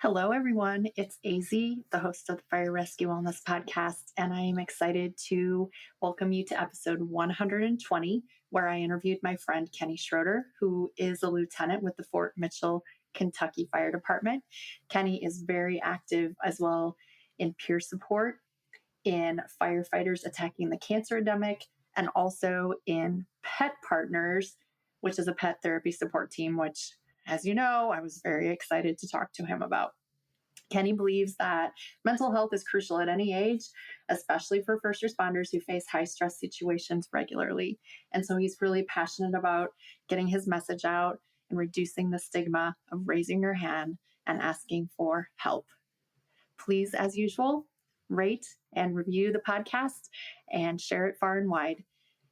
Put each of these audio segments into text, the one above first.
Hello, everyone. It's AZ, the host of the Fire Rescue Wellness Podcast, and I am excited to welcome you to episode 120, where I interviewed my friend Kenny Schroeder, who is a lieutenant with the Fort Mitchell, Kentucky Fire Department. Kenny is very active as well in peer support, in firefighters attacking the cancer endemic, and also in Pet Partners, which is a pet therapy support team, which, as you know, I was very excited to talk to him about. Kenny believes that mental health is crucial at any age, especially for first responders who face high stress situations regularly. And so he's really passionate about getting his message out and reducing the stigma of raising your hand and asking for help. Please, as usual, rate and review the podcast and share it far and wide.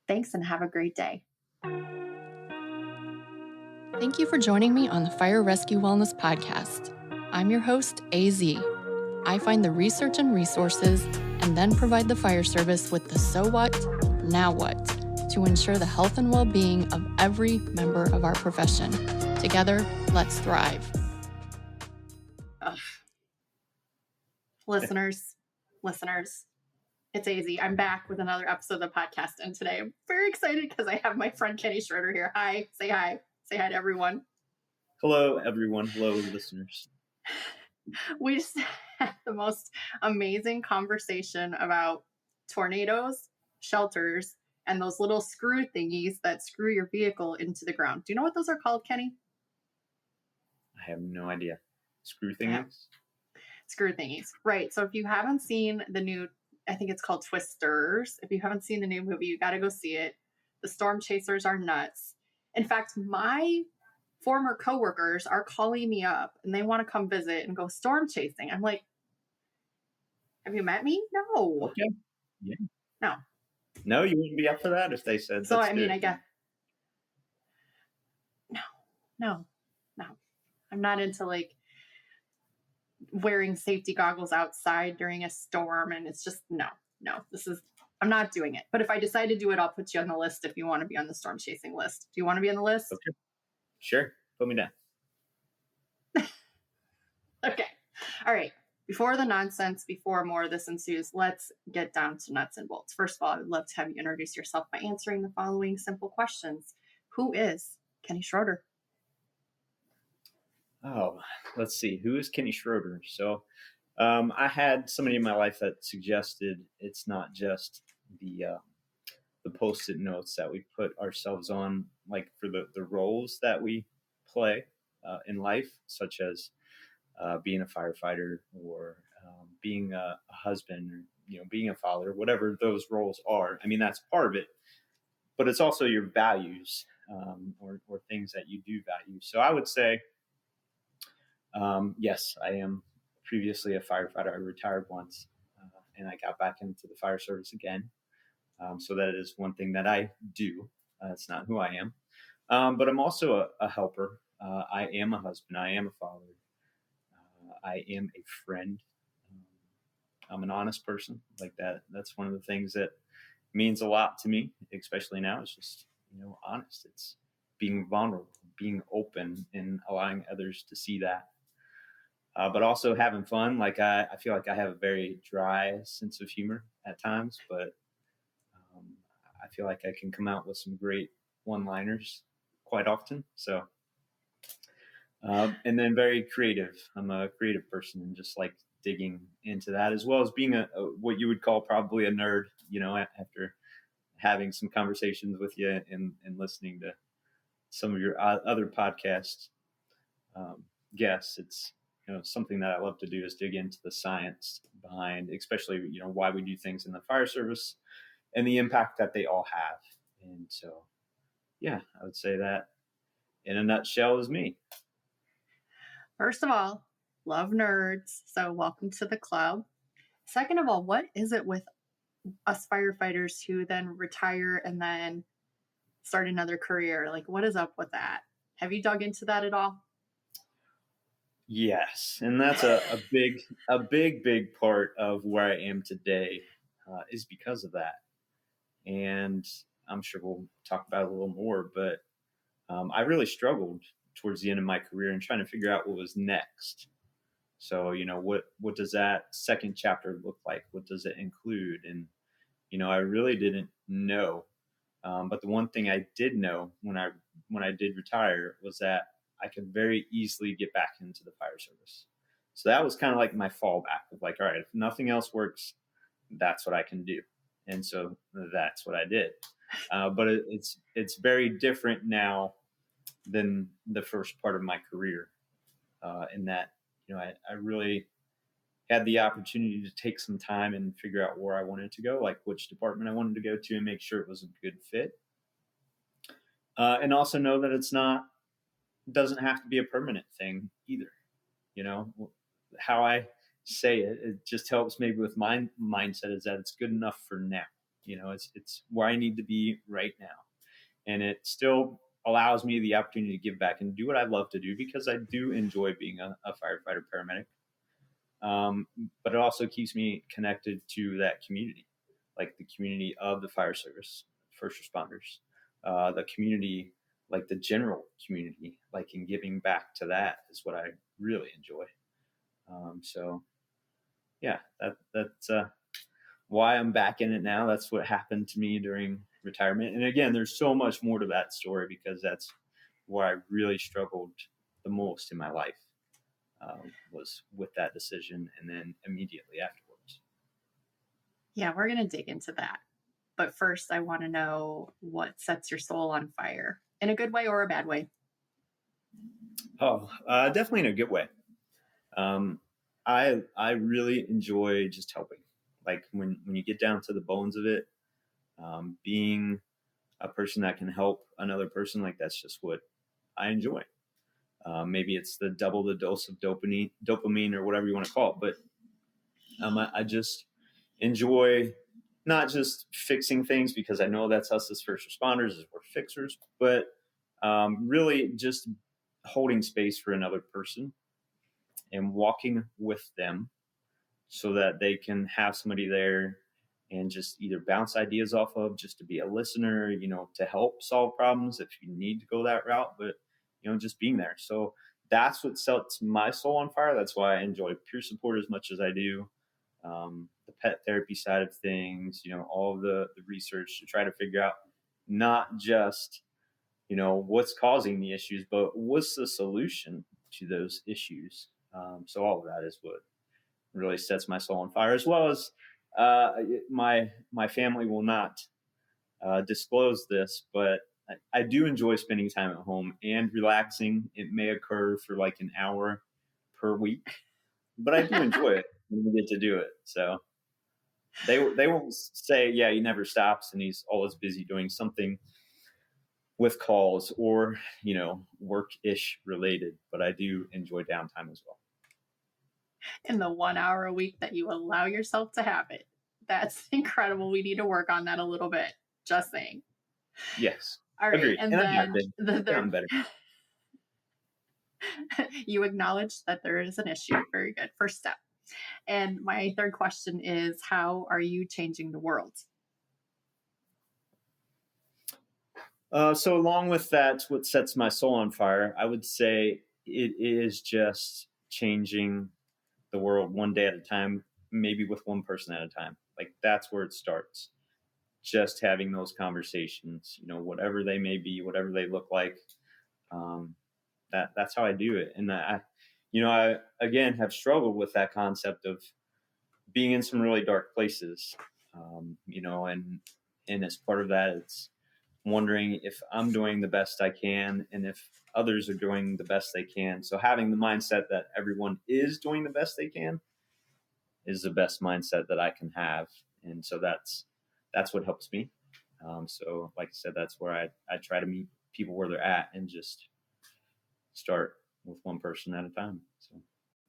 Thanks and have a great day. Thank you for joining me on the Fire Rescue Wellness Podcast. I'm your host, AZ. I find the research and resources and then provide the fire service with the so what, now what, to ensure the health and well-being of every member of our profession. Together, let's thrive. Listeners, it's AZ. I'm back with another episode of the podcast, and today I'm very excited because I have my friend Kenny Schroeder here. Hi, say hi. Say hi to everyone. Hello, everyone. Hello, listeners. We just had the most amazing conversation about tornadoes, shelters, and those little screw thingies that screw your vehicle into the ground. Do you know what those are called, Kenny? I have no idea. Screw thingies? Yeah. Screw thingies. Right. So if you haven't seen the new, I think it's called Twisters. If you haven't seen the new movie, you got to go see it. The storm chasers are nuts. In fact, my former coworkers are calling me up and they want to come visit and go storm chasing. I'm like, have you met me? No. Okay. Yeah. No. No, you wouldn't be up for that if they said so. I mean, I guess. No. I'm not into like wearing safety goggles outside during a storm. And it's just, no, I'm not doing it. But if I decide to do it, I'll put you on the list if you want to be on the storm chasing list. Do you want to be on the list? Okay. Sure. Put me down. Okay. All right. Before the nonsense, before more of this ensues, let's get down to nuts and bolts. First of all, I would love to have you introduce yourself by answering the following simple questions. Who is Kenny Schroeder? Oh, let's see. Who is Kenny Schroeder? So I had somebody in my life that suggested it's not just the Post-it notes that we put ourselves on, like for the roles that we play in life, such as being a firefighter or being a husband, or being a father, whatever those roles are. I mean, that's part of it, but it's also your values or things that you do value. So I would say, yes, I am previously a firefighter. I retired once, and I got back into the fire service again. So that is one thing that I do. It's not who I am. But I'm also a helper. I am a husband. I am a father. I am a friend. I'm an honest person. Like that. That's one of the things that means a lot to me, especially now. It's just, honest. It's being vulnerable, being open, and allowing others to see that. But also having fun. Like I feel like I have a very dry sense of humor at times, but I feel like I can come out with some great one-liners quite often. So, and then very creative. I'm a creative person and just like digging into that, as well as being a what you would call probably a nerd, after having some conversations with you and listening to some of your other podcast guests. It's, something that I love to do is dig into the science behind, especially, why we do things in the fire service and the impact that they all have. And so, yeah, I would say that in a nutshell is me. First of all, love nerds. So welcome to the club. Second of all, what is it with us firefighters who then retire and then start another career? Like, what is up with that? Have you dug into that at all? Yes. And that's a big part of where I am today is because of that. And I'm sure we'll talk about it a little more, but I really struggled towards the end of my career and trying to figure out what was next. So, what does that second chapter look like? What does it include? And, I really didn't know. But the one thing I did know when I did retire was that I could very easily get back into the fire service. So that was kind of like my fallback of like, all right, if nothing else works, that's what I can do. And so that's what I did. But it's very different now than the first part of my career, in that I really had the opportunity to take some time and figure out where I wanted to go, like which department I wanted to go to, and make sure it was a good fit. And also know that doesn't have to be a permanent thing either. You know, how I say it just helps maybe with my mindset is that it's good enough for now. It's where I need to be right now. And it still allows me the opportunity to give back and do what I love to do, because I do enjoy being a firefighter paramedic. But it also keeps me connected to that community, like the community of the fire service, first responders, the community, like the general community, like in giving back to that is what I really enjoy. So yeah, that's why I'm back in it now. That's what happened to me during retirement. And again, there's so much more to that story, because that's where I really struggled the most in my life, was with that decision, and then immediately afterwards. Yeah, we're going to dig into that. But first, I want to know what sets your soul on fire, in a good way or a bad way. Oh, definitely in a good way. I really enjoy just helping. Like when you get down to the bones of it, being a person that can help another person, like that's just what I enjoy. Maybe it's the double the dose of dopamine or whatever you want to call it, but I just enjoy not just fixing things, because I know that's us as first responders, as we're fixers, but really just holding space for another person and walking with them so that they can have somebody there and just either bounce ideas off of, just to be a listener, to help solve problems if you need to go that route, but just being there. So that's what sets my soul on fire. That's why I enjoy peer support as much as I do. The pet therapy side of things, all of the research to try to figure out not just, what's causing the issues, but what's the solution to those issues. So all of that is what really sets my soul on fire, as well as my family will not disclose this, but I do enjoy spending time at home and relaxing. It may occur for like an hour per week, but I do enjoy it when we get to do it. So they won't say, yeah, he never stops and he's always busy doing something with calls or, work-ish related, but I do enjoy downtime as well. In the 1 hour a week that you allow yourself to have it. That's incredible. We need to work on that a little bit. Just saying. Yes. All right. Agreed. And then the third, better. You acknowledge that there is an issue. Very good. First step. And my third question is, how are you changing the world? So along with that, what sets my soul on fire, I would say it is just changing the world one day at a time, maybe with one person at a time. Like that's where it starts. Just having those conversations, whatever they may be, whatever they look like. That's how I do it. And I again have struggled with that concept of being in some really dark places, and as part of that, it's wondering if I'm doing the best I can and if others are doing the best they can. So having the mindset that everyone is doing the best they can is the best mindset that I can have. And so that's what helps me. So like I said, that's where I try to meet people where they're at and just start with one person at a time. So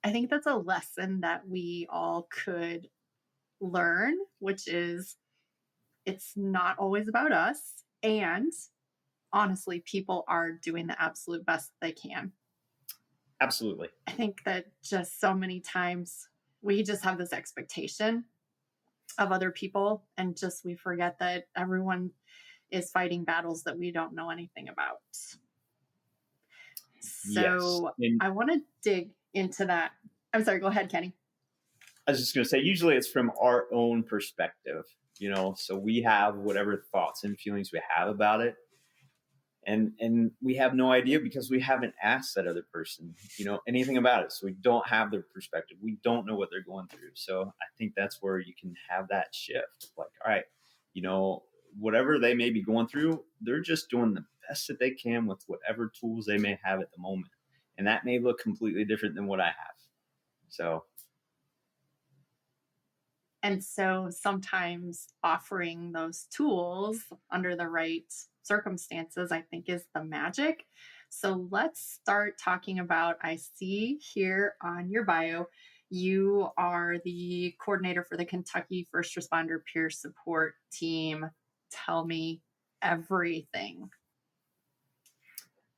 I think that's a lesson that we all could learn, which is it's not always about us. And honestly, people are doing the absolute best they can. Absolutely. I think that just so many times we just have this expectation of other people, and just we forget that everyone is fighting battles that we don't know anything about. So yes. I want to dig into that I'm sorry, go ahead, Kenny. I was just going to say, usually it's from our own perspective, so we have whatever thoughts and feelings we have about it. And we have no idea because we haven't asked that other person, anything about it. So we don't have their perspective. We don't know what they're going through. So I think that's where you can have that shift. Like, all right, whatever they may be going through, they're just doing the best that they can with whatever tools they may have at the moment. And that may look completely different than what I have. So And so sometimes offering those tools under the right circumstances, I think, is the magic. So let's start talking about, I see here on your bio, you are the coordinator for the Kentucky First Responder Peer Support Team. Tell me everything.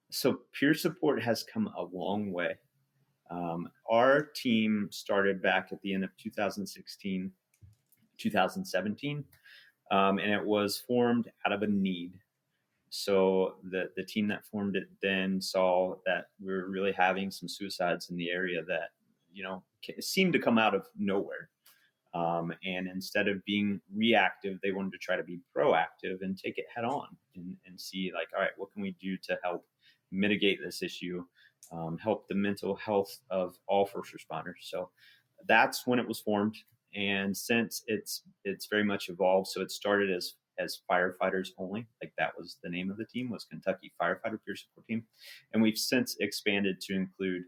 So peer support has come a long way. Our team started back at the end of 2016, 2017, and it was formed out of a need. So the team that formed it then saw that we were really having some suicides in the area that, seemed to come out of nowhere. And instead of being reactive, they wanted to try to be proactive and take it head on and see, like, all right, what can we do to help mitigate this issue, help the mental health of all first responders. So that's when it was formed. And since it's very much evolved, so it started as firefighters only, like that was the name of the team, was Kentucky Firefighter Peer Support Team. And we've since expanded to include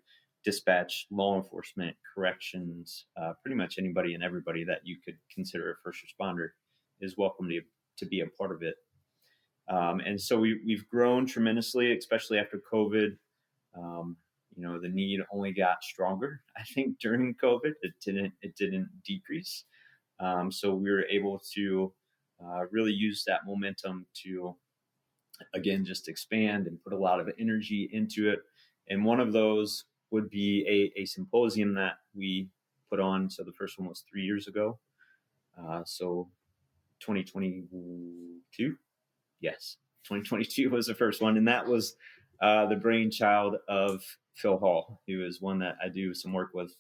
dispatch, law enforcement, corrections, pretty much anybody and everybody that you could consider a first responder is welcome to be a part of it. And so we've grown tremendously, especially after COVID. The need only got stronger. I think during COVID, it didn't decrease. So we were able to really use that momentum to, again, just expand and put a lot of energy into it. And one of those would be a symposium that we put on. So the first one was 3 years ago. So 2022. Yes, 2022 was the first one. And that was the brainchild of Phil Hall, who is one that I do some work with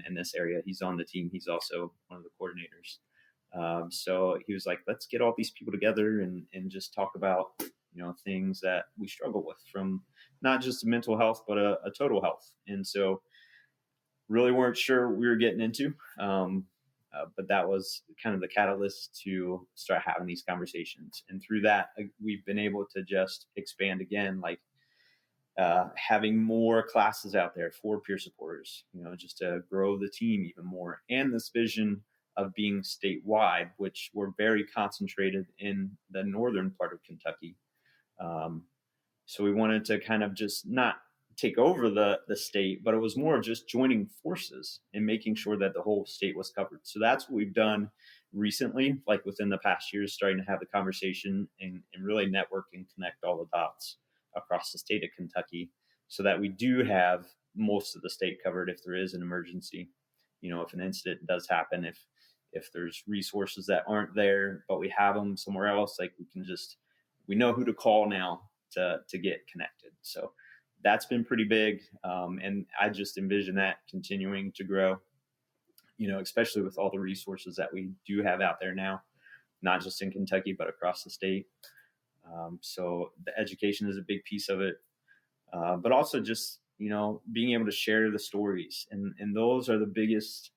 in this area. He's on the team. He's also one of the coordinators. So he was like, let's get all these people together and just talk about, things that we struggle with, from not just mental health, but a total health. And so really weren't sure what we were getting into. But that was kind of the catalyst to start having these conversations. And through that, we've been able to just expand again, like having more classes out there for peer supporters, just to grow the team even more. And this vision of being statewide, which we're very concentrated in the northern part of Kentucky. So we wanted to kind of just not take over the state, but it was more of just joining forces and making sure that the whole state was covered. So that's what we've done recently, like within the past years, starting to have the conversation and really network and connect all the dots across the state of Kentucky so that we do have most of the state covered if there is an emergency. If an incident does happen, if there's resources that aren't there, but we have them somewhere else, like we know who to call now to get connected. So that's been pretty big. And I just envision that continuing to grow, especially with all the resources that we do have out there now, not just in Kentucky, but across the state. So the education is a big piece of it. But also just, being able to share the stories. And those are the biggest,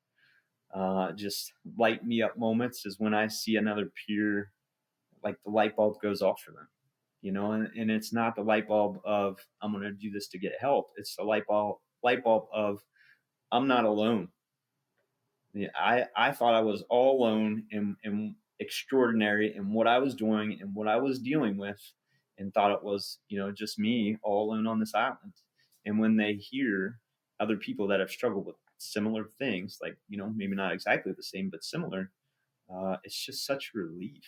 just light me up moments, is when I see another peer, like the light bulb goes off for them. And it's not the light bulb of I'm going to do this to get help. It's the light bulb of I'm not alone. Yeah, I thought I was all alone and extraordinary in what I was doing and what I was dealing with, and thought it was, just me all alone on this island. And when they hear other people that have struggled with similar things, like, maybe not exactly the same, but similar, it's just such relief.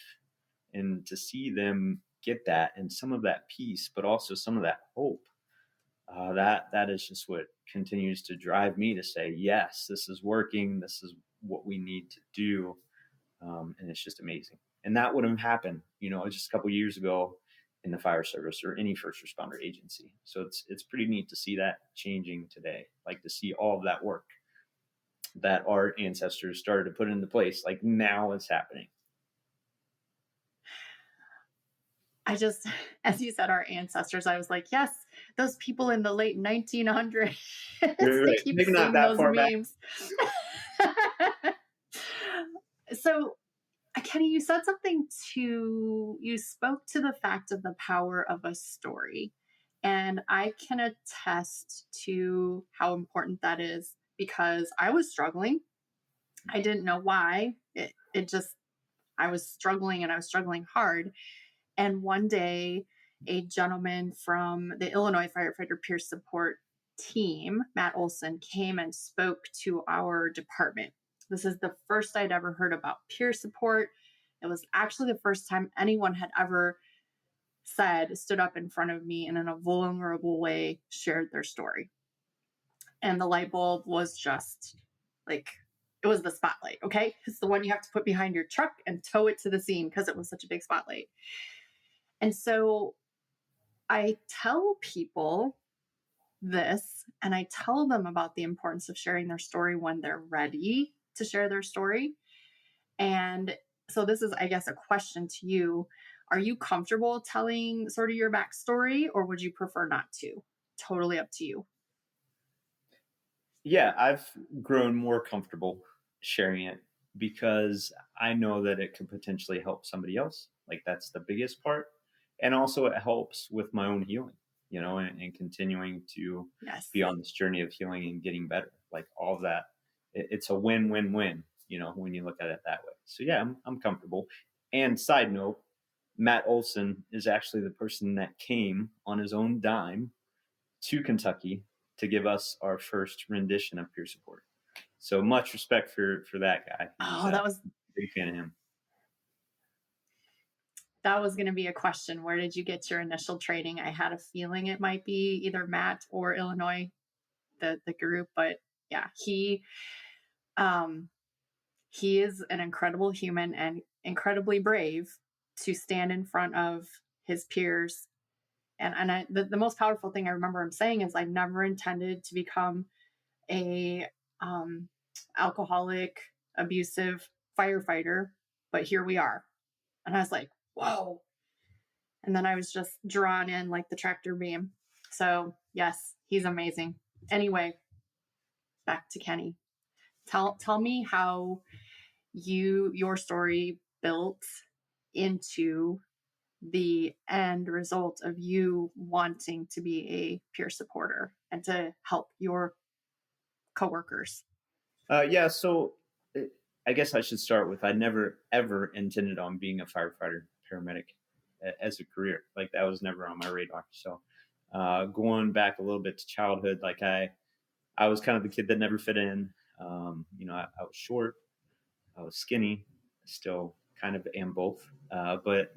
And to see them get that and some of that peace, but also some of that hope, that is just what continues to drive me to say, yes, this is working. This is what we need to do. And it's just amazing. And that wouldn't have happened, just a couple of years ago in the fire service or any first responder agency. So it's pretty neat to see that changing today, like to see all of that work that our ancestors started to put into place. Like now it's happening. I just, as you said, our ancestors, I was like, yes, those people in the late 1900s, they Right. keep Maybe not seeing that those far back. memes. So, Kenny, you said something you spoke to the fact of the power of a story. And I can attest to how important that is because I was struggling. I didn't know why. I was struggling and I was struggling hard. And one day, a gentleman from the Illinois Firefighter Peer Support Team, Matt Olson, came and spoke to our department. This is the first I'd ever heard about peer support. It was actually the first time anyone had ever stood up in front of me and in a vulnerable way shared their story. And the light bulb was just like, it was the spotlight, okay? It's the one you have to put behind your truck and tow it to the scene because it was such a big spotlight. And so I tell people this and I tell them about the importance of sharing their story when they're ready to share their story. And so this is, I guess, a question to you. Are you comfortable telling sort of your backstory or would you prefer not to? Totally up to you. Yeah, I've grown more comfortable sharing it because I know that it could potentially help somebody else. Like that's the biggest part. And also it helps with my own healing, and continuing to Yes. be on this journey of healing and getting better. Like all of that. It's a win-win-win, when you look at it that way. So yeah, I'm comfortable. And side note, Matt Olson is actually the person that came on his own dime to Kentucky to give us our first rendition of peer support. So much respect for that guy. That was a big fan of him. That was going to be a question. Where did you get your initial training? I had a feeling it might be either Matt or Illinois, the group, but yeah, he is an incredible human and incredibly brave to stand in front of his peers. And the most powerful thing I remember him saying is, I never intended to become a alcoholic, abusive firefighter, but here we are. And I was like, whoa. And then I was just drawn in like the tractor beam. So yes, he's amazing. Anyway, back to Kenny. Tell me how your story built into the end result of you wanting to be a peer supporter and to help your coworkers. Yeah, so I guess I should start with I never ever intended on being a firefighter paramedic as a career. Like that was never on my radar. So going back a little bit to childhood, like I was kind of the kid that never fit in. I was short, I was skinny, still kind of am both, but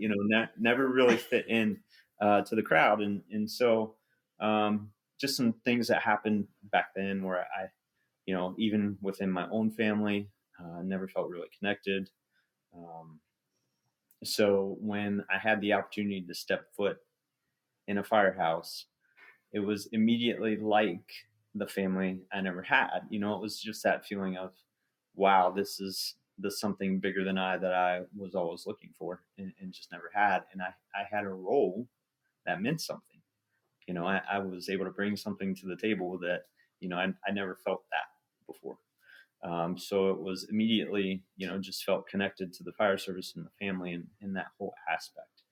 never really fit in to the crowd, and so just some things that happened back then where I, even within my own family, never felt really connected. So when I had the opportunity to step foot in a firehouse, it was immediately like the family I never had. It was just that feeling of, wow, this is something bigger than I that I was always looking for and just never had. And I had a role that meant something. I was able to bring something to the table that, I never felt that before. So it was immediately, just felt connected to the fire service and the family and that whole aspect.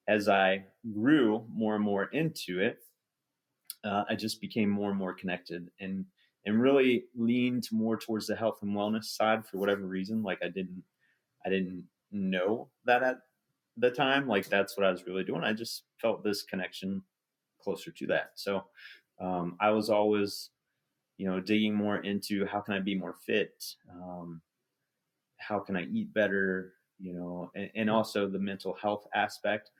As I grew more and more into it, I just became more and more connected and really leaned more towards the health and wellness side for whatever reason. Like I didn't know that at the time. Like that's what I was really doing. I just felt this connection closer to that. So I was always, digging more into how can I be more fit? How can I eat better? And also the mental health aspect.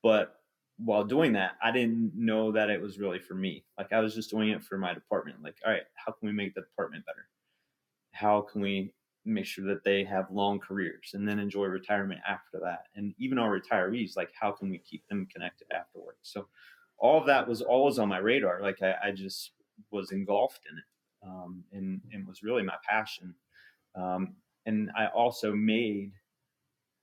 But while doing that, I didn't know that it was really for me. Like I was just doing it for my department. Like, all right, how can we make the department better? How can we make sure that they have long careers and then enjoy retirement after that? And even our retirees, like how can we keep them connected afterwards? So all of that was always on my radar. Like I just was engulfed in it. and was really my passion. And I also made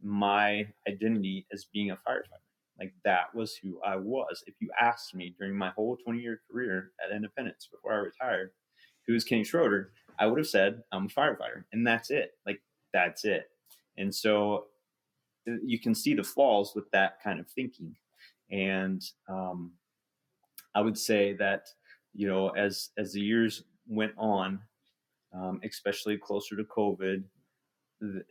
my identity as being a firefighter. Like that was who I was. If you asked me during my whole 20-year career at Independence before I retired, who's Kenny Schroeder, I would have said I'm a firefighter, and that's it. Like that's it. And so you can see the flaws with that kind of thinking. And I would say that as the years went on, especially closer to COVID,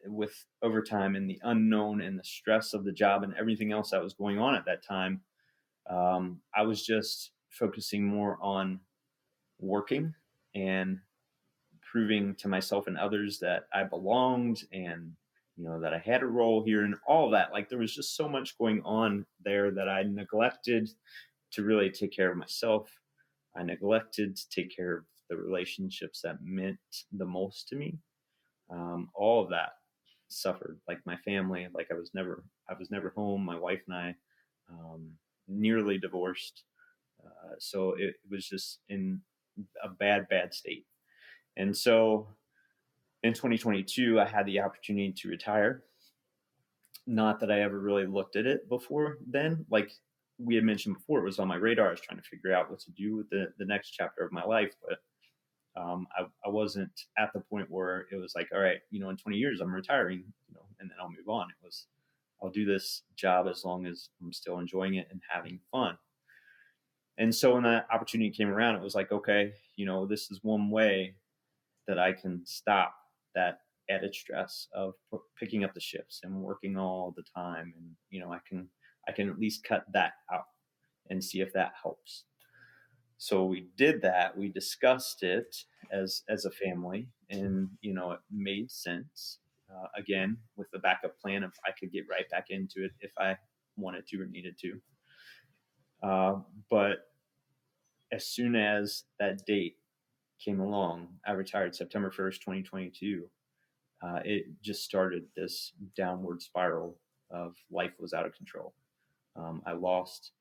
with overtime and the unknown and the stress of the job and everything else that was going on at that time, I was just focusing more on working and proving to myself and others that I belonged and that I had a role here and all that. Like there was just so much going on there that I neglected to really take care of myself. I neglected to take care of the relationships that meant the most to me. All of that suffered, like my family. Like I was never home. My wife and I nearly divorced, so it was just in a bad state. And so in 2022, I had the opportunity to retire. Not that I ever really looked at it before then. Like we had mentioned before, it was on my radar. I was trying to figure out what to do with the next chapter of my life, but I wasn't at the point where it was like, all right, in 20 years I'm retiring, and then I'll move on. It was, I'll do this job as long as I'm still enjoying it and having fun. And so when that opportunity came around, it was like, okay, this is one way that I can stop that added stress of picking up the shifts and working all the time. And, I can at least cut that out and see if that helps. So we did that. We discussed it as a family, and it made sense. Again, with the backup plan, if I could get right back into it if I wanted to or needed to. But as soon as that date came along, I retired September 1st, 2022. It just started this downward spiral of life was out of control. I lost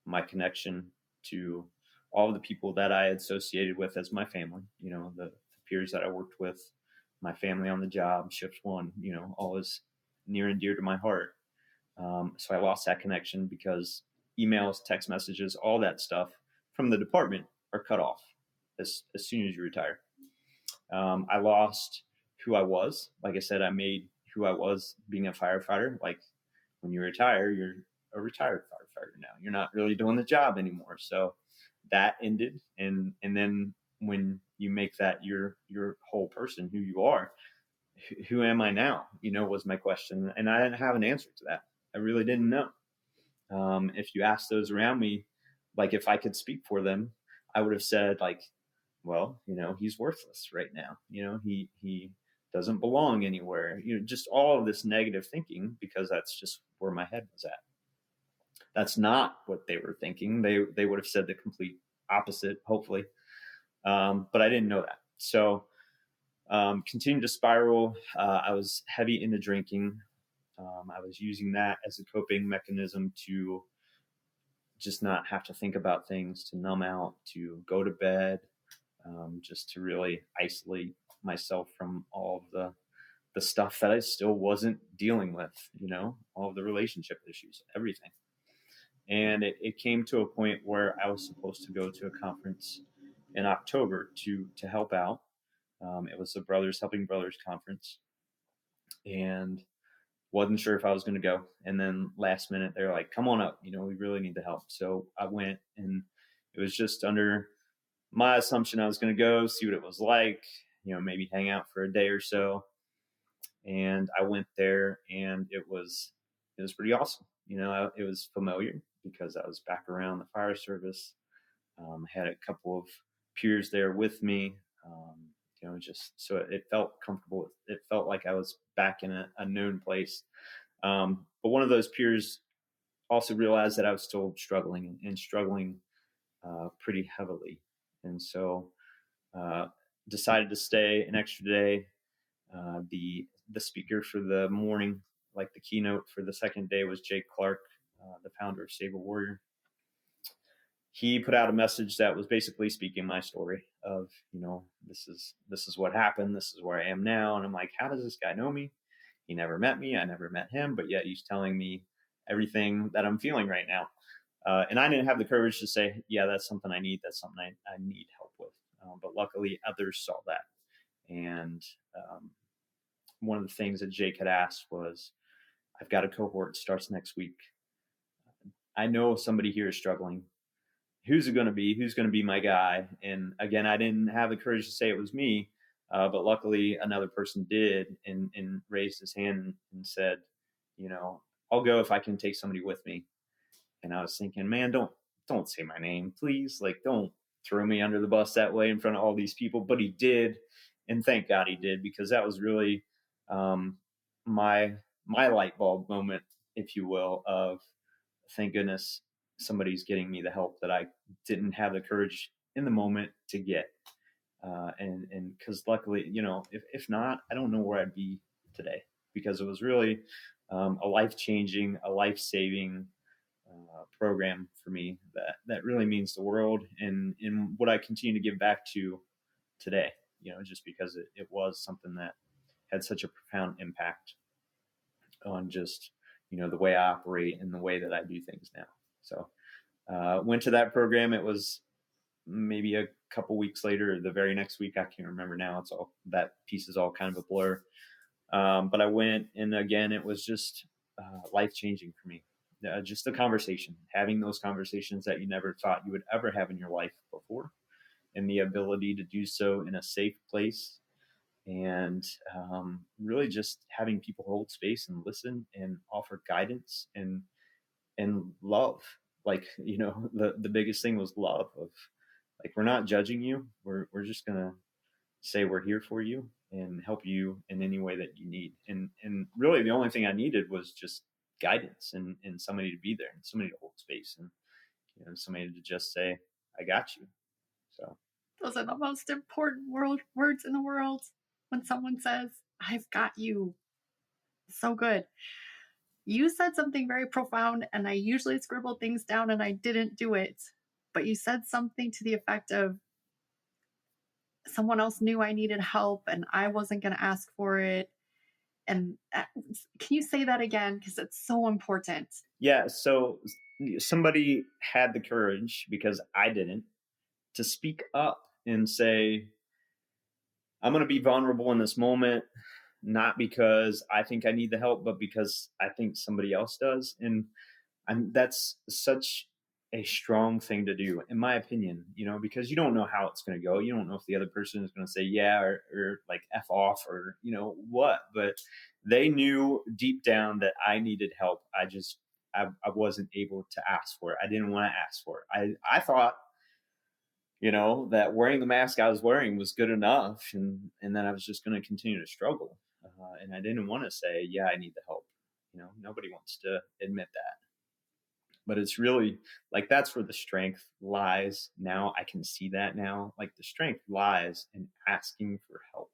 my connection to all of the people that I associated with as my family, the peers that I worked with, my family on the job, shift one, all is near and dear to my heart. So I lost that connection because emails, text messages, all that stuff from the department are cut off as soon as you retire. I lost who I was. Like I said, I made who I was being a firefighter. Like when you retire, you're a retired firefighter now. You're not really doing the job anymore. So that ended. And then when you make that your whole person, who you are, who am I now? Was my question. And I didn't have an answer to that. I really didn't know. If you asked those around me, like if I could speak for them, I would have said like, well, he's worthless right now. He doesn't belong anywhere. Just all of this negative thinking, because that's just where my head was at. That's not what they were thinking. They would have said the complete opposite, hopefully. But I didn't know that. So continued to spiral. I was heavy into drinking. I was using that as a coping mechanism to just not have to think about things, to numb out, to go to bed, just to really isolate myself from all of the stuff that I still wasn't dealing with, all of the relationship issues, everything. And it came to a point where I was supposed to go to a conference in October to help out. It was the Brothers Helping Brothers conference, and wasn't sure if I was going to go. And then last minute, they're like, "Come on up, we really need the help." So I went, and it was just under my assumption I was going to go see what it was like, maybe hang out for a day or so. And I went there, and it was pretty awesome. It was familiar because I was back around the fire service. Had a couple of peers there with me. Just so it felt comfortable. It felt like I was back in a known place. But one of those peers also realized that I was still struggling and struggling pretty heavily. And so decided to stay an extra day. The speaker for the morning, like the keynote for the second day, was Jake Clark, the founder of Save a Warrior. he put out a message that was basically speaking my story of, this is what happened. This is where I am now. And I'm like, how does this guy know me? He never met me. I never met him, but yet he's telling me everything that I'm feeling right now. And I didn't have the courage to say, yeah, that's something I need. That's something I need help with. But luckily others saw that. And one of the things that Jake had asked was, I've got a cohort starts next week. I know somebody here is struggling. Who's it going to be? Who's going to be my guy? And again, I didn't have the courage to say it was me, but luckily another person did and raised his hand and said, I'll go if I can take somebody with me. And I was thinking, man, don't say my name, please. Like, don't throw me under the bus that way in front of all these people. But he did, and thank God he did, because that was really my light bulb moment, if you will, of thank goodness somebody's getting me the help that I didn't have the courage in the moment to get. And because luckily, if not, I don't know where I'd be today, because it was really a life-changing, a life-saving program for me that really means the world, and what I continue to give back to today, just because it was something that had such a profound impact on just, the way I operate and the way that I do things now. So went to that program. It was maybe a couple weeks later, or the very next week. I can't remember now. It's all, that piece is all kind of a blur. But I went, and again, it was just life-changing for me. Just the conversation, having those conversations that you never thought you would ever have in your life before, and the ability to do so in a safe place, and really just having people hold space and listen and offer guidance and love. Like, the biggest thing was love of, like, we're not judging you. We're just gonna say we're here for you and help you in any way that you need. And really the only thing I needed was just guidance and somebody to be there and somebody to hold space, and somebody to just say, I got you. So Those are the most important words in the world. When someone says, I've got you. So good. You said something very profound, and I usually scribble things down and I didn't do it. But you said something to the effect of, someone else knew I needed help and I wasn't going to ask for it. And can you say that again? Because it's so important. yeah, so somebody had the courage, because I didn't, to speak up and say, I'm going to be vulnerable in this moment, not because I think I need the help, but because I think somebody else does. And that's such a strong thing to do, in my opinion, because you don't know how it's going to go. You don't know if the other person is going to say yeah, or like F off, or what, but they knew deep down that I needed help. I wasn't able to ask for it. I didn't want to ask for it. I thought, that wearing the mask I was wearing was good enough, and then I was just going to continue to struggle. And I didn't want to say, yeah, I need the help. Nobody wants to admit that. But it's really like, that's where the strength lies. Now I can see that now. Like, the strength lies in asking for help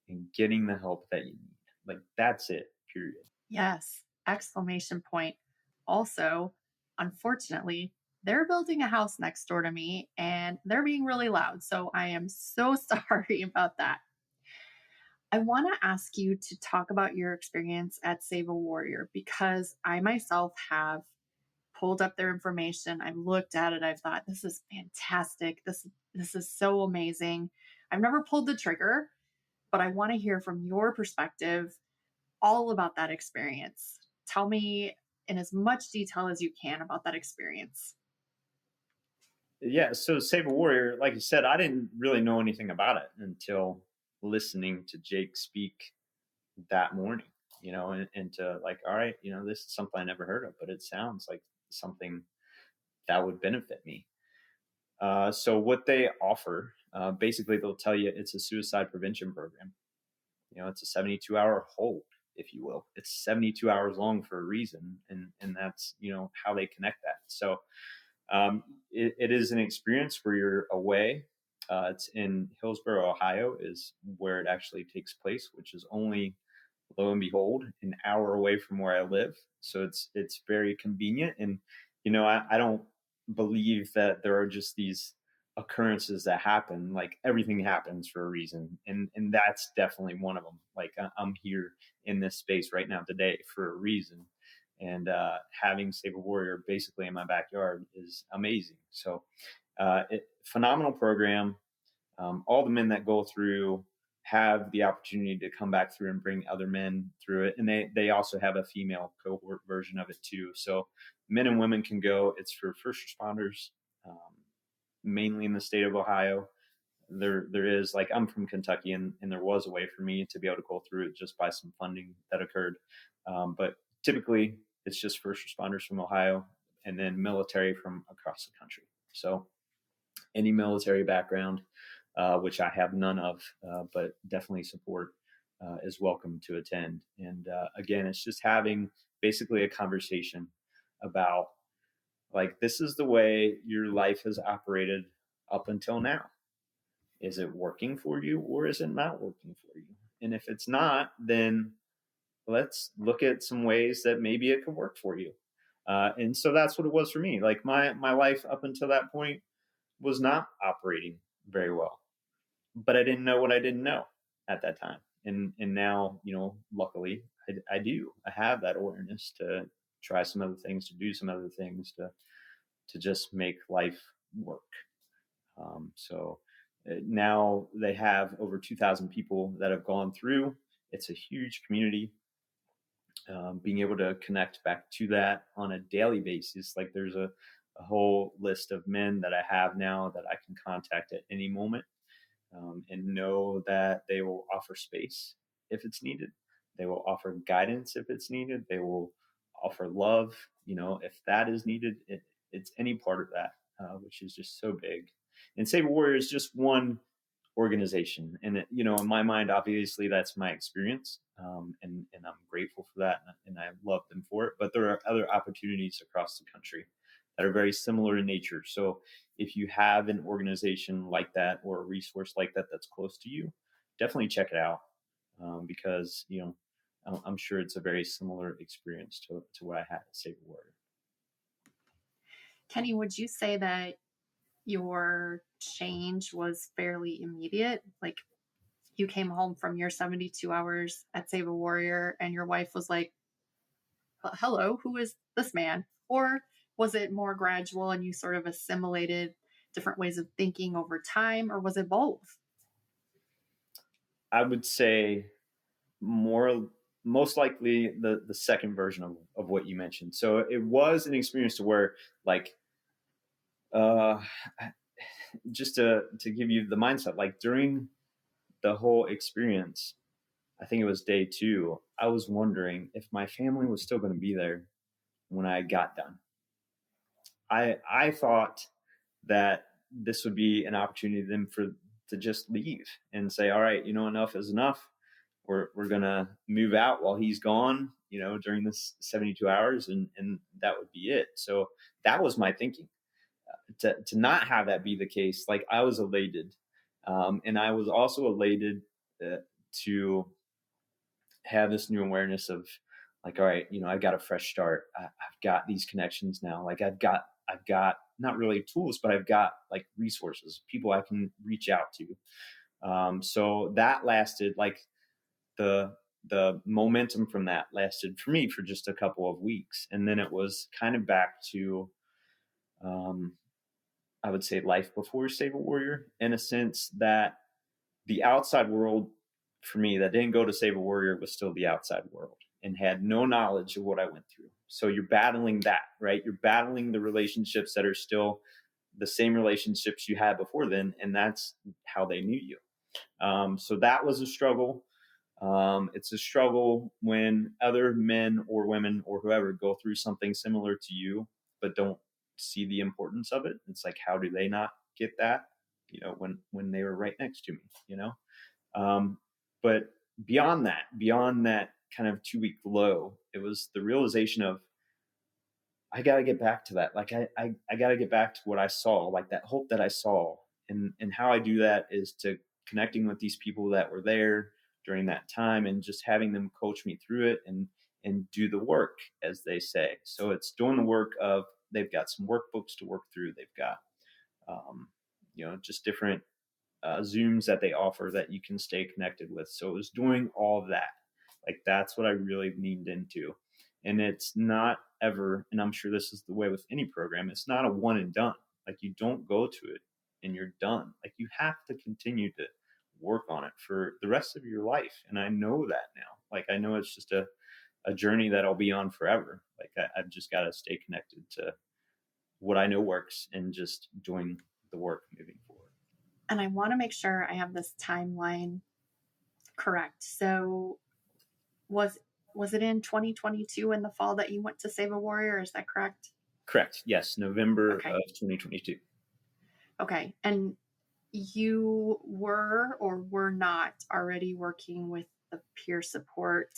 and getting the help that you need. Like, that's it, period. Yes. Exclamation point. Also, unfortunately, they're building a house next door to me and they're being really loud. So I am so sorry about that. I want to ask you to talk about your experience at Save a Warrior, because I myself have pulled up their information. I've looked at it. I've thought, this is fantastic. This is so amazing. I've never pulled the trigger, but I want to hear from your perspective all about that experience. Tell me in as much detail as you can about that experience. Yeah. So Save a Warrior, like you said, I didn't really know anything about it until listening to Jake speak that morning, and to, like, all right, this is something I never heard of, but it sounds like something that would benefit me. So what they offer, basically, they'll tell you it's a suicide prevention program. It's a 72-hour hold, if you will. It's 72 hours long for a reason, and that's how they connect that. So it is an experience where you're away. It's in Hillsboro, Ohio, is where it actually takes place, which is only, lo and behold, an hour away from where I live. So it's very convenient. And I don't believe that there are just these occurrences that happen. Like everything happens for a reason, and that's definitely one of them. Like I'm here in this space right now today for a reason, and having Save a Warrior basically in my backyard is amazing. So phenomenal program. All the men that go through have the opportunity to come back through and bring other men through it, and they also have a female cohort version of it too. So men and women can go. It's for first responders, um, mainly in the state of Ohio. There is, like, I'm from Kentucky, and there was a way for me to be able to go through it just by some funding that occurred. But typically it's just first responders from Ohio, and then military from across the country. So any military background, which I have none of, but definitely support, is welcome to attend. And again, it's just having basically a conversation about, like, this is the way your life has operated up until now. Is it working for you, or is it not working for you? And if it's not, then let's look at some ways that maybe it could work for you. And so that's what it was for me. Like my life up until that point was not operating very well, but I didn't know what I didn't know at that time. And now, luckily I do. I have that awareness to try some other things, to do some other things, to just make life work. So now they have over 2,000 people that have gone through. It's a huge community. Being able to connect back to that on a daily basis, like there's a whole list of men that I have now that I can contact at any moment, and know that they will offer space if it's needed. They will offer guidance if it's needed. They will offer love, if that is needed. It's any part of that, which is just so big. And Save a Warrior is just one organization, and in my mind, obviously that's my experience, and I'm grateful for that, and I love them for it. But there are other opportunities across the country that are very similar in nature. So if you have an organization like that, or a resource like that that's close to you, definitely check it out, because I'm sure it's a very similar experience to what I had at Save a Warrior. Kenny, would you say that your change was fairly immediate? Like, you came home from your 72 hours at Save a Warrior and your wife was like, hello, who is this man? Or was it more gradual and you sort of assimilated different ways of thinking over time, or was it both? I would say most likely the second version of what you mentioned. So it was an experience to where, like, uh just to give you the mindset, like during the whole experience, I think it was day 2, I was wondering if my family was still going to be there when I got done. I thought that this would be an opportunity then to just leave and say, all right, enough is enough. We're gonna move out while he's gone, during this 72 hours, and that would be it. So that was my thinking. To not have that be the case, like, I was elated, and I was also elated to have this new awareness of, like, all right, I got a fresh start. I've got these connections now. Like, I've got not really tools, but I've got, like, resources, people I can reach out to. So that lasted, like, the momentum from that lasted for me for just a couple of weeks, and then it was kind of back to, I would say, life before Save a Warrior, in a sense that the outside world for me that didn't go to Save a Warrior was still the outside world and had no knowledge of what I went through. So you're battling that, right? You're battling the relationships that are still the same relationships you had before then, and that's how they knew you. So that was a struggle. It's a struggle when other men or women or whoever go through something similar to you, but don't see the importance of it. It's like, how do they not get that? When they were right next to me. But beyond that kind of 2-week low, it was the realization of, I got to get back to that. Like, I got to get back to what I saw, like that hope that I saw. And how I do that is to connecting with these people that were there during that time, and just having them coach me through it, and do the work, as they say. So it's doing the work of They've got some workbooks to work through. They've got, just different Zooms that they offer that you can stay connected with. So it was doing all of that. Like that's what I really leaned into. And it's not ever, and I'm sure this is the way with any program, it's not a one and done. Like you don't go to it and you're done. Like you have to continue to work on it for the rest of your life. And I know that now. Like I know it's just a journey that I'll be on forever. Like I've just got to stay connected to what I know works and just doing the work moving forward. And I want to make sure I have this timeline correct. So was it in 2022 in the fall that you went to Save a Warrior? Is that correct? Correct. Yes. November Okay. of 2022. Okay. And you were or were not already working with the peer support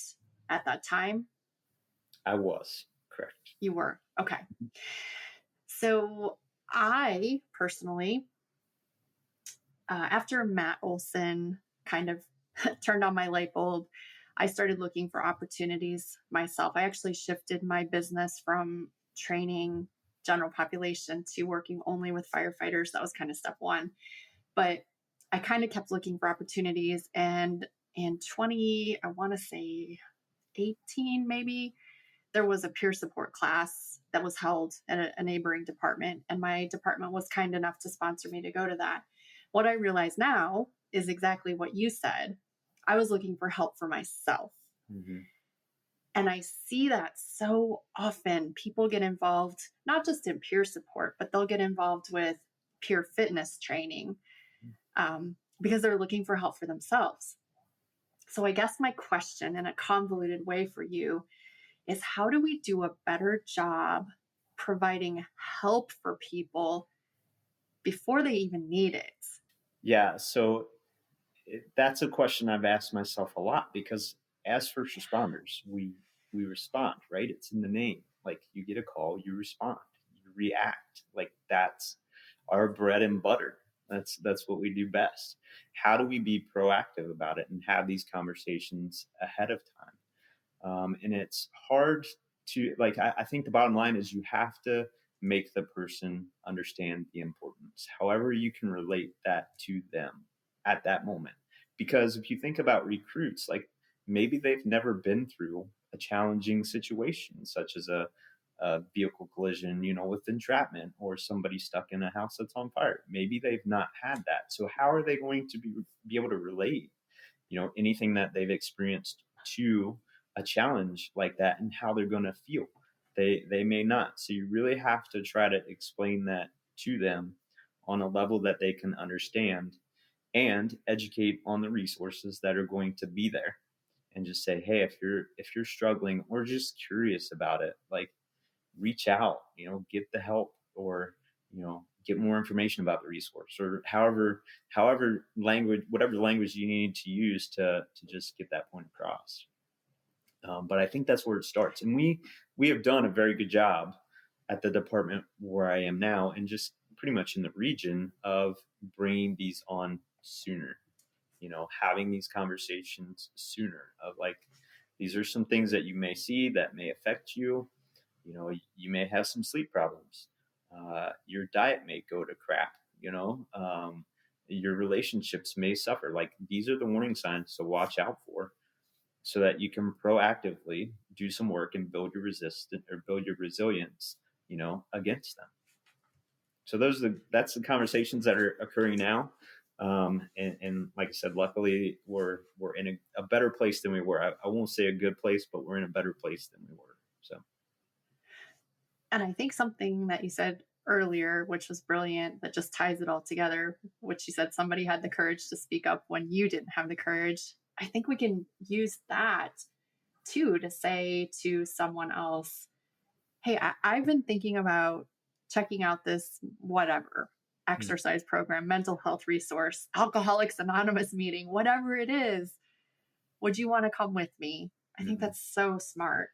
at that time? I was. Correct. You were. Okay. So I personally, after Matt Olson kind of turned on my light bulb, I started looking for opportunities myself. I actually shifted my business from training general population to working only with firefighters. That was kind of step one. But I kind of kept looking for opportunities. And in I want to say 18 maybe, there was a peer support class that was held at a neighboring department. And my department was kind enough to sponsor me to go to that. What I realize now is exactly what you said. I was looking for help for myself. Mm-hmm. And I see that so often. People get involved, not just in peer support, but they'll get involved with peer fitness training because they're looking for help for themselves. So I guess my question in a convoluted way for you is, how do we do a better job providing help for people before they even need it? Yeah. So that's a question I've asked myself a lot, because as first responders, we respond, right? It's in the name. Like you get a call, you respond, you react. Like that's our bread and butter. That's what we do best. How do we be proactive about it and have these conversations ahead of time? And it's hard to, like, I think the bottom line is you have to make the person understand the importance, however you can relate that to them at that moment. Because if you think about recruits, like maybe they've never been through a challenging situation, such as a vehicle collision, with entrapment, or somebody stuck in a house that's on fire. Maybe they've not had that. So how are they going to be able to relate, anything that they've experienced to a challenge like that, and how they're going to feel? They may not. So you really have to try to explain that to them on a level that they can understand, and educate on the resources that are going to be there, and just say, hey, if you're struggling or just curious about it, like reach out, get the help, or get more information about the resource, or however language, whatever language you need to use to just get that point across. But I think that's where it starts, and we have done a very good job at the department where I am now, and just pretty much in the region, of bringing these on sooner, having these conversations sooner, of like, these are some things that you may see that may affect you. You may have some sleep problems. Your diet may go to crap. Your relationships may suffer. Like, these are the warning signs to watch out for, so that you can proactively do some work and build your resilience, against them. So that's the conversations that are occurring now. And like I said, luckily we're in a better place than we were. I won't say a good place, but we're in a better place than we were. So. And I think something that you said earlier, which was brilliant, that just ties it all together, which you said somebody had the courage to speak up when you didn't have the courage. I think we can use that too to say to someone else, hey, I've been thinking about checking out this whatever exercise program, mental health resource, Alcoholics Anonymous meeting, whatever it is. Would you want to come with me? I think that's so smart.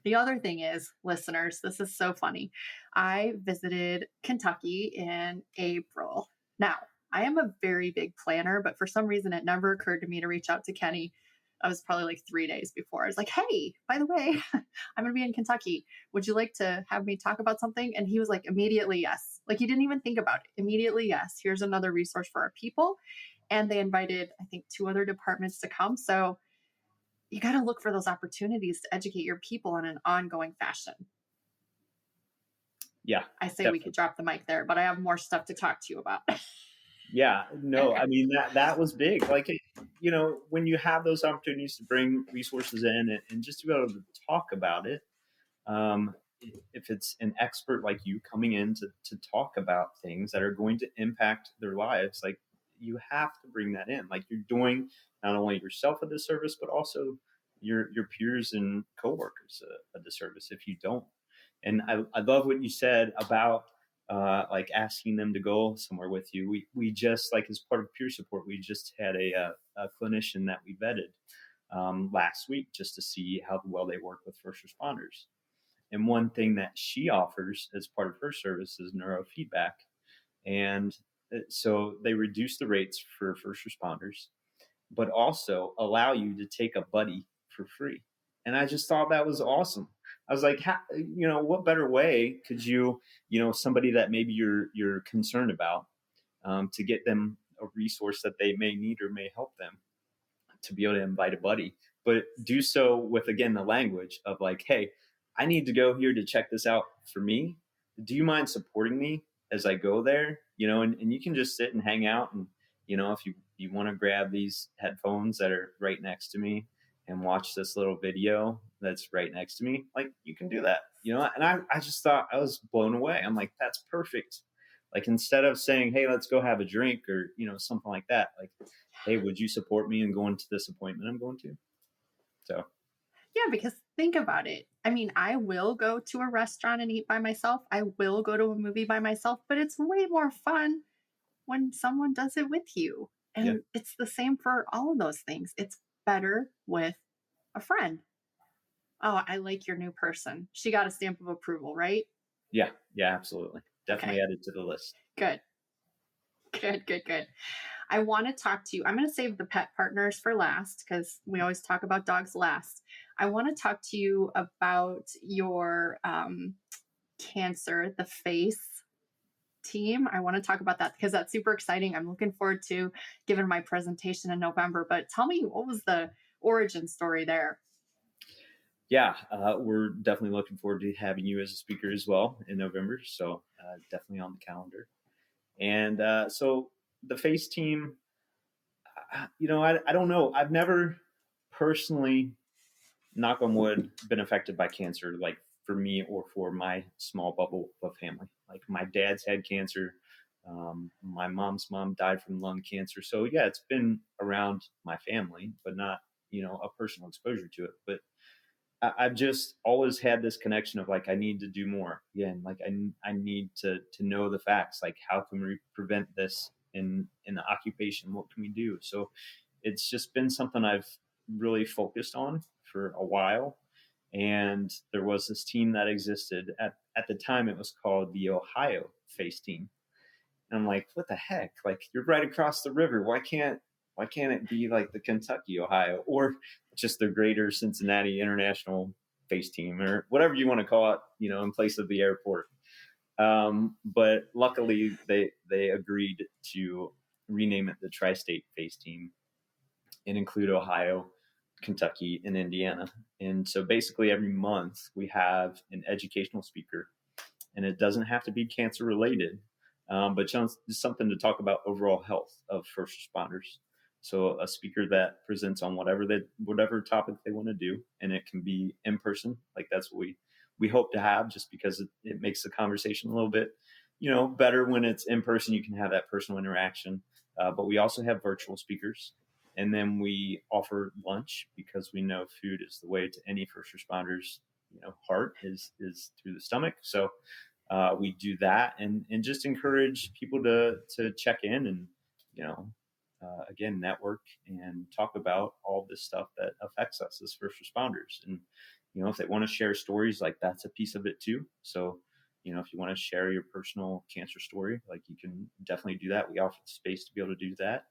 The other thing is, listeners, this is so funny. I visited Kentucky in April. Now, I am a very big planner, but for some reason it never occurred to me to reach out to Kenny I was probably like 3 days before. I was like, hey, by the way, I'm going to be in Kentucky. Would you like to have me talk about something? And he was like, immediately, yes. Like he didn't even think about it. Immediately, yes. Here's another resource for our people. And they invited, I think, 2 other departments to come. So you got to look for those opportunities to educate your people in an ongoing fashion. Yeah. I say definitely. we could drop the mic there, but I have more stuff to talk to you about. Yeah, no, I mean that was big. Like, when you have those opportunities to bring resources in and just to be able to talk about it, um, if it's an expert like you coming in to talk about things that are going to impact their lives, like you have to bring that in. Like you're doing not only yourself a disservice, but also your peers and coworkers a disservice if you don't. And I love what you said about like asking them to go somewhere with you. We just, like, as part of peer support, we just had a clinician that we vetted last week just to see how well they work with first responders. And one thing that she offers as part of her service is neurofeedback. And so they reduce the rates for first responders, but also allow you to take a buddy for free. And I just thought that was awesome. I was like, what better way could you, somebody that maybe you're concerned about, to get them a resource that they may need or may help them, to be able to invite a buddy, but do so with, again, the language of like, hey, I need to go here to check this out for me. Do you mind supporting me as I go there? And you can just sit and hang out. And, if you want to grab these headphones that are right next to me and watch this little video that's right next to me, like you can do that, and I just thought, I was blown away. I'm like, that's perfect. Like, instead of saying, hey, let's go have a drink or, something like that, like, hey, would you support me in going to this appointment I'm going to? So, Yeah, because think about it. I mean, I will go to a restaurant and eat by myself. I will go to a movie by myself, but it's way more fun when someone does it with you. yeah, And it's the same for all of those things. It's better with a friend. Oh, I like your new person. She got a stamp of approval, right? yeah, yeah, absolutely. Definitely Okay, added to the list. good. Good, good, good. I want to talk to you. I'm going to save the pet partners for last because we always talk about dogs last. I want to talk to you about your cancer, the face team. I want to talk about that because that's super exciting. I'm looking forward to giving my presentation in November. But tell me, what was the origin story there? Yeah, we're definitely looking forward to having you as a speaker as well in November. So definitely on the calendar. And so the FACE team, I don't know. I've never personally, knock on wood, been affected by cancer, like for me or for my small bubble of family. Like my dad's had cancer. My mom's mom died from lung cancer. So yeah, it's been around my family, but not, a personal exposure to it. But I've just always had this connection of like, I need to do more. Again, like I need to know the facts. Like, how can we prevent this in the occupation? What can we do? So it's just been something I've really focused on for a while. And there was this team that existed at the time. It was called the Ohio Face Team. And I'm like, what the heck? Like, you're right across the river. Why can't it be like the Kentucky, Ohio, or just the Greater Cincinnati International Face Team, or whatever you want to call it, in place of the airport? But luckily, they agreed to rename it the Tri-State Face Team and include Ohio, Kentucky, and Indiana. And so basically, every month we have an educational speaker, and it doesn't have to be cancer related, but just something to talk about overall health of first responders. So a speaker that presents on whatever topic they want to do, and it can be in person. Like, that's what we hope to have, just because it makes the conversation a little bit, better when it's in person. You can have that personal interaction. But we also have virtual speakers, and then we offer lunch, because we know food is the way to any first responders. Heart is through the stomach. So we do that, and just encourage people to check in and, again, network and talk about all this stuff that affects us as first responders. And, if they want to share stories, like, that's a piece of it too. So, if you want to share your personal cancer story, like, you can definitely do that. We offer the space to be able to do that.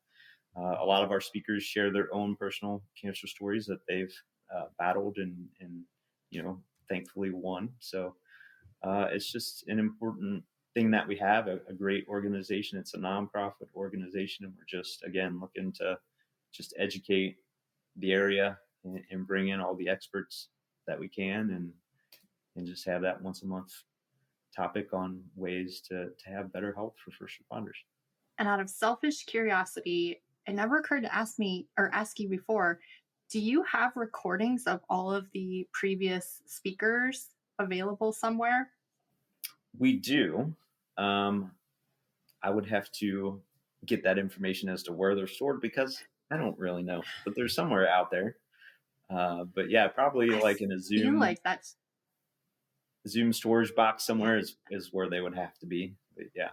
A lot of our speakers share their own personal cancer stories that they've battled and thankfully won. So it's just an important thing that we have a great organization. It's a nonprofit organization, and we're just again looking to just educate the area and bring in all the experts that we can, and just have that once a month topic on ways to have better health for first responders. And out of selfish curiosity, it never occurred to ask you before, do you have recordings of all of the previous speakers available somewhere? We do. I would have to get that information as to where they're stored because I don't really know, but they're somewhere out there. But yeah, probably I like in a feel like that's Zoom storage box somewhere is where they would have to be. But yeah.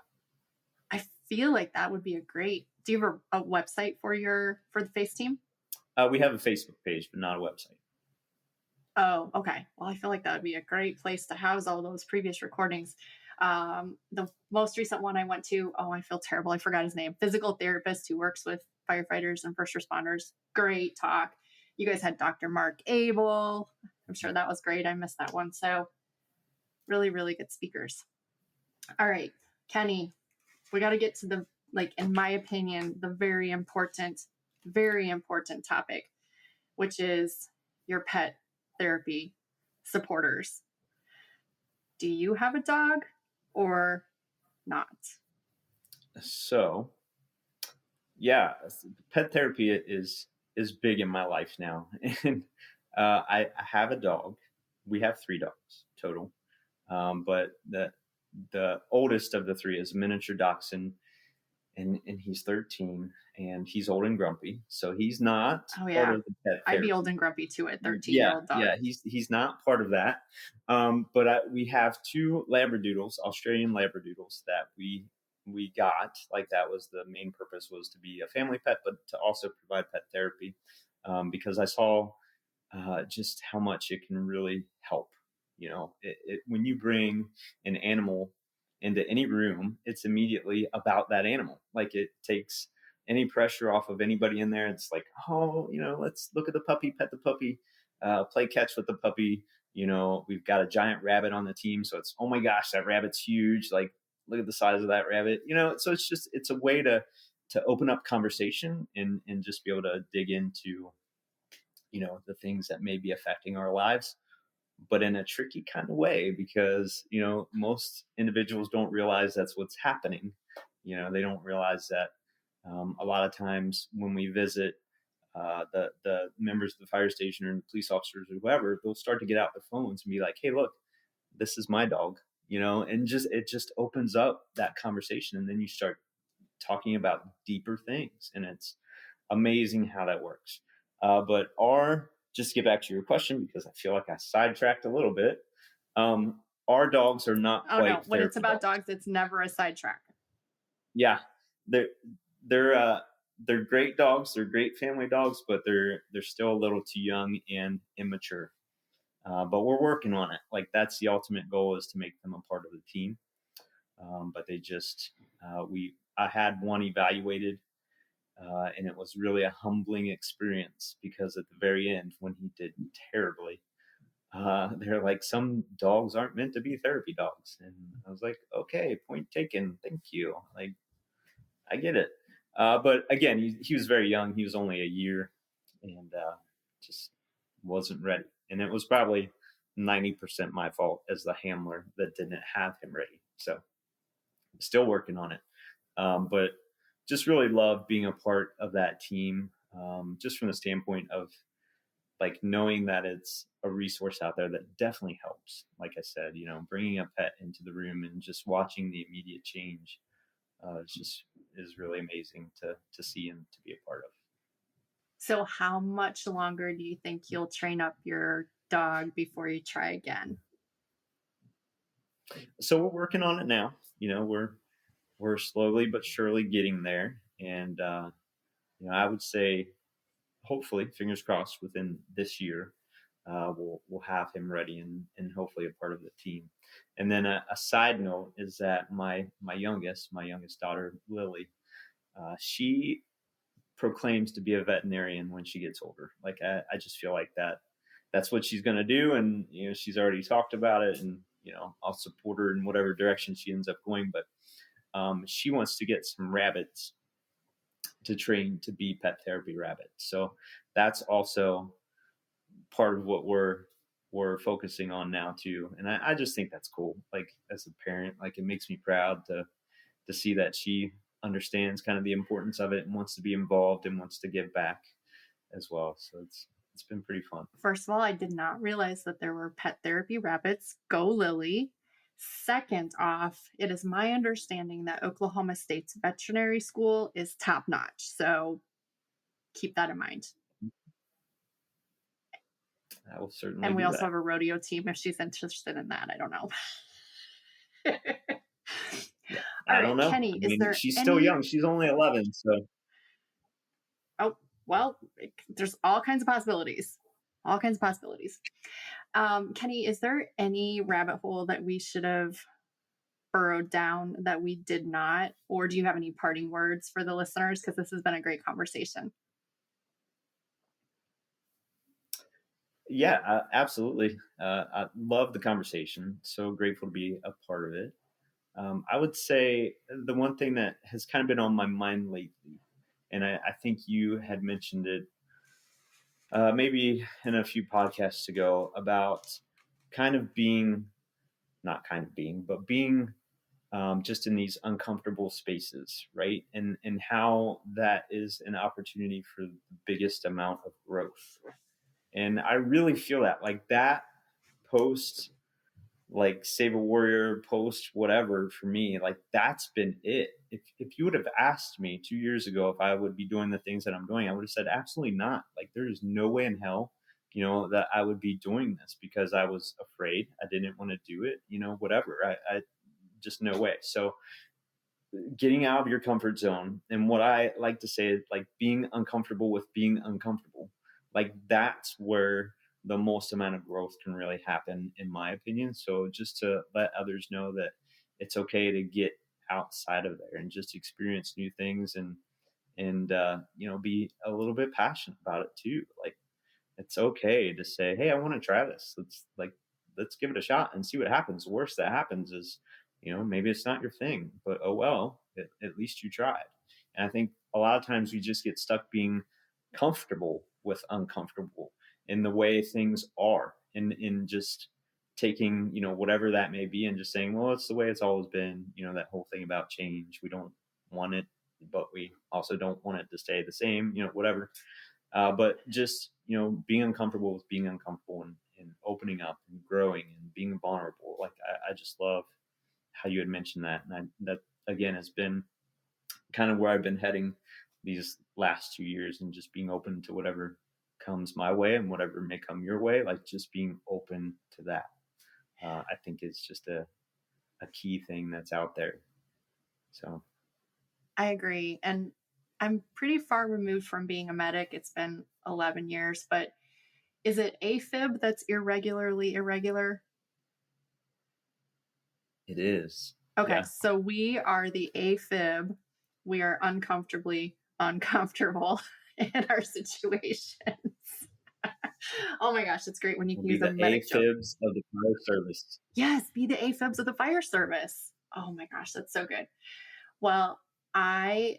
I feel like that would be a great. Do you have a website for the face team? We have a Facebook page, but not a website. Oh, okay. Well, I feel like that would be a great place to house all those previous recordings. The most recent one I went to, oh, I feel terrible. I forgot his name. Physical therapist who works with firefighters and first responders. Great talk. You guys had Dr. Mark Abel. I'm sure that was great. I missed that one. So really, really good speakers. All right, Kenny, we got to get to the, in my opinion, the very important topic, which is your pet therapy supporters. Do you have a dog or not? So, yeah, pet therapy is big in my life now, and I have a dog. We have 3 dogs total, but the oldest of the 3 is a miniature dachshund, and he's 13, and he's old and grumpy, so he's not part of the pet therapy. I'd be old and grumpy too at 13-year-old dog. Yeah, he's not part of that. But we have 2 labradoodles, Australian labradoodles, that we got. Like, that was the main purpose, was to be a family pet, but to also provide pet therapy, because I saw just how much it can really help. When you bring an animal into any room, it's immediately about that animal. Like, it takes any pressure off of anybody in there. It's like, oh, let's look at the puppy, pet the puppy, play catch with the puppy. We've got a giant rabbit on the team, so it's, oh my gosh, that rabbit's huge. Like, look at the size of that rabbit. So it's a way to open up conversation and just be able to dig into the things that may be affecting our lives, but in a tricky kind of way, because most individuals don't realize that's what's happening. They don't realize that a lot of times when we visit the members of the fire station or the police officers or whoever, they'll start to get out their phones and be like, hey, look, this is my dog, and it just opens up that conversation, and then you start talking about deeper things, and it's amazing how that works. But just to get back to your question, because I feel like I sidetracked a little bit, our dogs are not quite. No, when it's about dogs, it's never a sidetrack. Yeah, they're great dogs. They're great family dogs, but they're still a little too young and immature. But we're working on it. Like, that's the ultimate goal, is to make them a part of the team. But they just I had one evaluated. And it was really a humbling experience, because at the very end, when he did terribly, they're like, some dogs aren't meant to be therapy dogs. And I was like, okay, point taken. Thank you. Like, I get it. But again, he was very young. He was only a year, and just wasn't ready. And it was probably 90% my fault as the handler that didn't have him ready. So still working on it. But just really love being a part of that team, just from the standpoint of, like, knowing that it's a resource out there that definitely helps. Like I said, bringing a pet into the room and just watching the immediate change is really amazing to see and to be a part of. So how much longer do you think you'll train up your dog before you try again? So we're working on it now. We're slowly but surely getting there. And, I would say, hopefully, fingers crossed, within this year, we'll have him ready and hopefully a part of the team. And then a side note is that my youngest daughter, Lily, she proclaims to be a veterinarian when she gets older. Like I just feel like that's what she's going to do. And, she's already talked about it, and, I'll support her in whatever direction she ends up going. But she wants to get some rabbits to train to be pet therapy rabbits. So that's also part of what we're focusing on now too. And I just think that's cool. Like as a parent, like it makes me proud to see that she understands kind of the importance of it and wants to be involved and wants to give back as well. So it's been pretty fun. First of all, I did not realize that there were pet therapy rabbits. Go Lily. Second off, it is my understanding that Oklahoma State's veterinary school is top notch. So keep that in mind. I will certainly. And we also have a rodeo team if she's interested in that. I don't know. Yeah, I don't know. Kenny, she's still young. She's only 11. So. Oh, well, there's all kinds of possibilities. All kinds of possibilities. Kenny, is there any rabbit hole that we should have burrowed down that we did not? Or do you have any parting words for the listeners? Because this has been a great conversation. Yeah, absolutely. I love the conversation. So grateful to be a part of it. I would say the one thing that has kind of been on my mind lately, and I think you had mentioned it maybe in a few podcasts ago, about being just in these uncomfortable spaces, right? And how that is an opportunity for the biggest amount of growth. And I really feel that post, like Save a Warrior post, whatever, for me, like that's been it. If you would have asked me 2 years ago if I would be doing the things that I'm doing, I would have said absolutely not. Like there is no way in hell, that I would be doing this, because I was afraid. I didn't want to do it, whatever. I just no way. So getting out of your comfort zone, and what I like to say is like being uncomfortable with being uncomfortable. Like that's where the most amount of growth can really happen, in my opinion. So just to let others know that it's okay to get outside of there and just experience new things, and be a little bit passionate about it too. Like it's okay to say, hey, I want to try this. Let's give it a shot and see what happens. The worst that happens is, maybe it's not your thing, but oh well, at least you tried. And I think a lot of times we just get stuck being comfortable with uncomfortable in the way things are, in just taking, whatever that may be, and just saying, well, it's the way it's always been. That whole thing about change. We don't want it, but we also don't want it to stay the same, whatever. But just, being uncomfortable with being uncomfortable, and opening up and growing and being vulnerable. Like I just love how you had mentioned that. And that again has been kind of where I've been heading these last 2 years, and just being open to whatever comes my way and whatever may come your way. Like just being open to that. I think is just a key thing that's out there. So I agree. And I'm pretty far removed from being a medic. It's been 11 years, but is it AFib that's irregularly irregular? It is. Okay. Yeah. So we are the AFib. We are uncomfortably uncomfortable in our situations. Oh my gosh, it's great when you can use a medic joke. AFibs of the fire service. Yes, be the AFibs of the fire service. Oh my gosh, that's so good. Well, I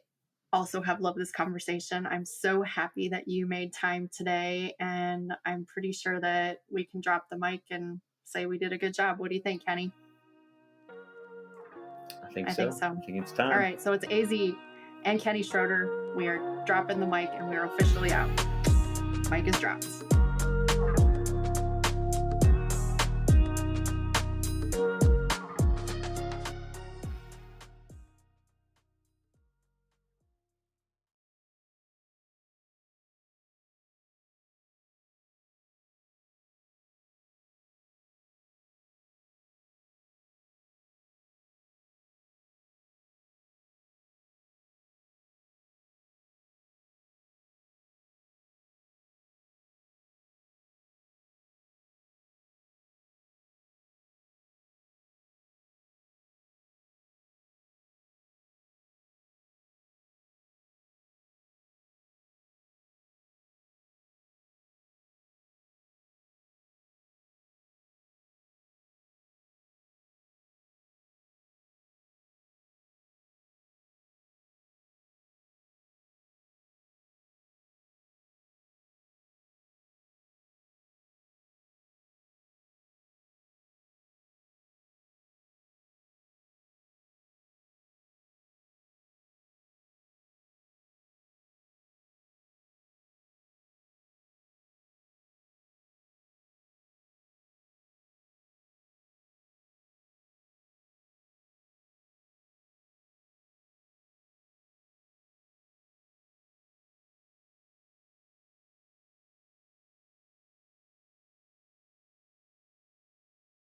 also have loved this conversation. I'm so happy that you made time today, and I'm pretty sure that we can drop the mic and say we did a good job. What do you think, Kenny? I think so. I think it's time. All right, so it's AZ and Kenny Schroeder. We are dropping the mic, and we are officially out. Mic is dropped.